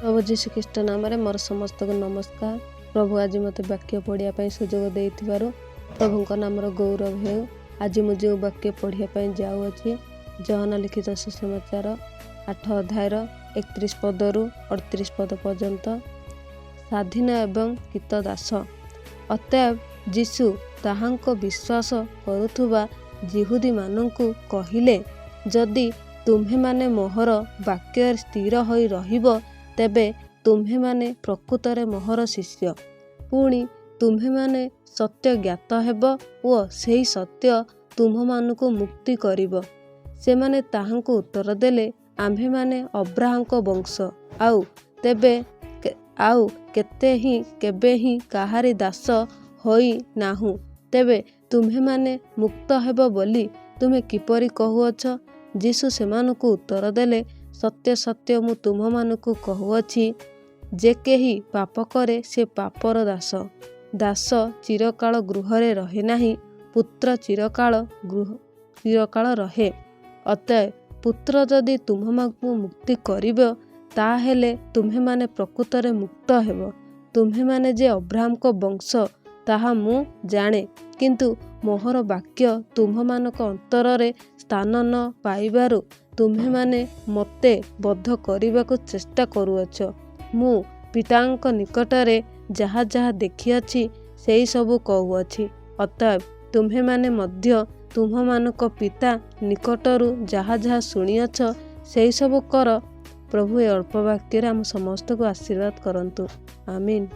प्रभु जीशुख्रीष्ट नाम मोर समस्त को नमस्कार। प्रभु आज मत वाक्य पढ़ापी सुजोग दे प्रभु नाम गौरव हो। आज मुझे वाक्य पढ़ापी जाऊँगी जहना लिखित सुसमाचार 8 अध्यायर 31 पदरु 38 पद पर्यंत। स्वाधीन एवं हितदास। अतएव जीशु ताहांको विश्वास करुथुबा जिहुदी मानंकु कहिले, जदि तुम्हे माने मोहर वाक्य स्थिर होई रहिबो तेबे तुम्हे माने प्रकृतरे मोहर शिष्य। पुणी तुम्हे माने सत्य ज्ञात हेब ओ सेही सत्य तुम मानकु मुक्ति करिब। से माने ताहांको उत्तर देले, आम्भे माने अब्राहमको वंश आउ केते ही केबे ही काहारी दास होई नाहु। तेबे तुम्हे माने मुक्त हेब बोली तुमे किपरि कहुअछ? जीशु सेमानकु उत्तर देले, सत्य सत्य मु तुम मानकु कहुअछि, जे केही पाप करे से पापर दास। दास चिरकाल गृहरे रहे नाही, पुत्र चिरकाल रहे। अतः पुत्र जदि तुम्हेमानकु मुक्ति करिब, ताहेले तुम्हे माने प्रकृतरे मुक्त हेब। तुम्हे माने जे अब्राहमको वंश ताहा मु जाने, किंतु मोहर वाक्य तुम्हमानक अंतରରେ स्थान न पाइबारु तुम्हे माने मते बद्ध करिबाकु चेष्टा करुअछ। मु पितांक निकटरे जहा जहा देखिअछि सेही सबु कहुअछि। अतएव तुम्हे माने मध्य तुम्हमानक पिता निकटरु जहा जहा शुणिअछ सेही सबु कर। प्रभु ए अल्प वाक्य आम समस्त को आशीर्वाद करंतु। आमीन।